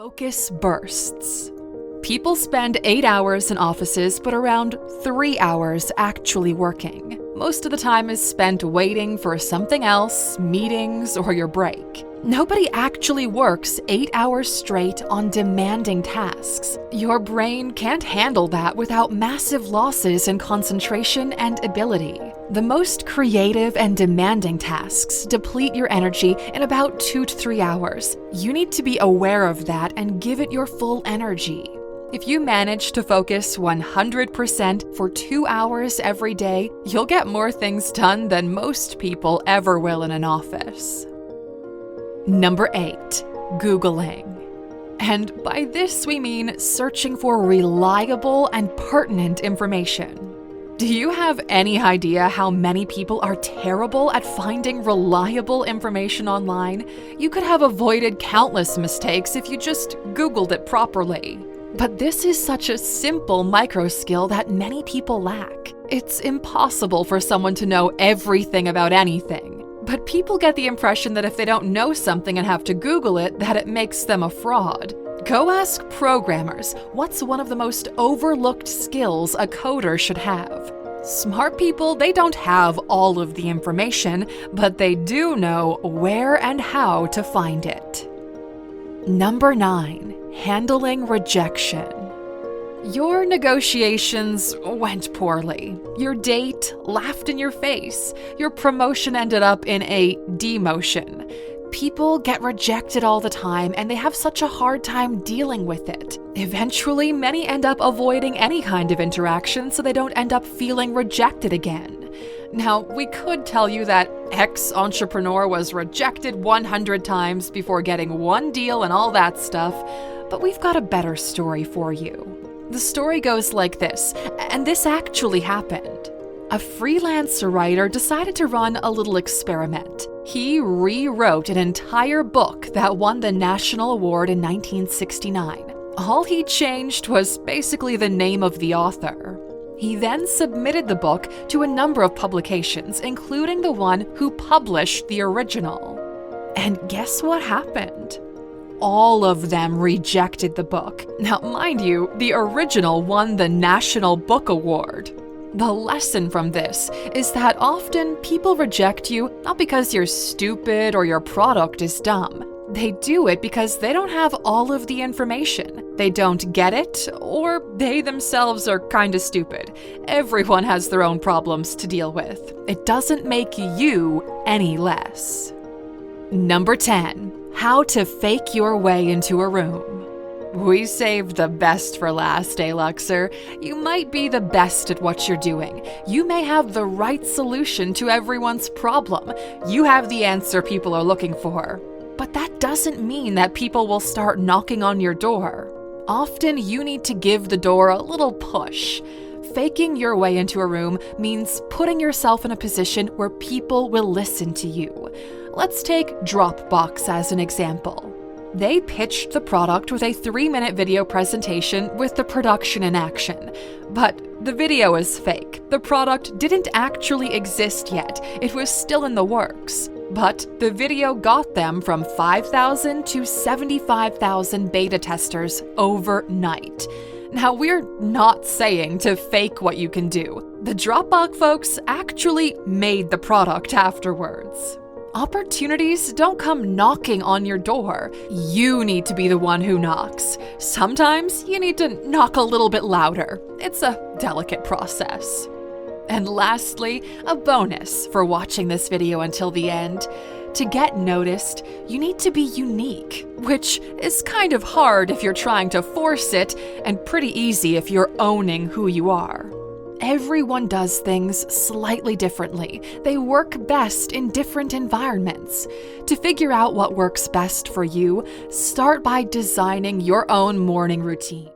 Focus bursts. People spend 8 hours in offices, but around 3 hours actually working. Most of the time is spent waiting for something else, meetings, or your break. Nobody actually works 8 hours straight on demanding tasks. Your brain can't handle that without massive losses in concentration and ability. The most creative and demanding tasks deplete your energy in about 2 to 3 hours. You need to be aware of that and give it your full energy. If you manage to focus 100% for 2 hours every day, you'll get more things done than most people ever will in an office. Number 8, Googling. And by this we mean searching for reliable and pertinent information. Do you have any idea how many people are terrible at finding reliable information online? You could have avoided countless mistakes if you just Googled it properly. But this is such a simple micro skill that many people lack. It's impossible for someone to know everything about anything. But people get the impression that if they don't know something and have to Google it, that it makes them a fraud. Go ask programmers, what's one of the most overlooked skills a coder should have? Smart people, they don't have all of the information, but they do know where and how to find it. Number 9, handling rejection. Your negotiations went poorly. Your date laughed in your face. Your promotion ended up in a demotion. People get rejected all the time and they have such a hard time dealing with it. Eventually, many end up avoiding any kind of interaction so they don't end up feeling rejected again. Now, we could tell you that X entrepreneur was rejected 100 times before getting one deal and all that stuff, but we've got a better story for you. The story goes like this, and this actually happened. A freelance writer decided to run a little experiment. He rewrote an entire book that won the National Award in 1969. All he changed was basically the name of the author. He then submitted the book to a number of publications, including the one who published the original. And guess what happened? All of them rejected the book. Now, mind you, the original won the National Book Award. The lesson from this is that often people reject you not because you're stupid or your product is dumb. They do it because they don't have all of the information. They don't get it, or they themselves are kinda stupid. Everyone has their own problems to deal with. It doesn't make you any less. Number 10, how to fake your way into a room. We saved the best for last, Luxor. You might be the best at what you're doing. You may have the right solution to everyone's problem. You have the answer people are looking for. But that doesn't mean that people will start knocking on your door. Often you need to give the door a little push. Faking your way into a room means putting yourself in a position where people will listen to you. Let's take Dropbox as an example. They pitched the product with a 3-minute video presentation with the production in action. But the video is fake. The product didn't actually exist yet. It was still in the works. But the video got them from 5,000 to 75,000 beta testers overnight. Now, we're not saying to fake what you can do. The Dropbox folks actually made the product afterwards. Opportunities don't come knocking on your door. You need to be the one who knocks. Sometimes you need to knock a little bit louder. It's a delicate process. And lastly, a bonus for watching this video until the end. To get noticed, you need to be unique, which is kind of hard if you're trying to force it, and pretty easy if you're owning who you are. Everyone does things slightly differently. They work best in different environments. To figure out what works best for you, start by designing your own morning routine.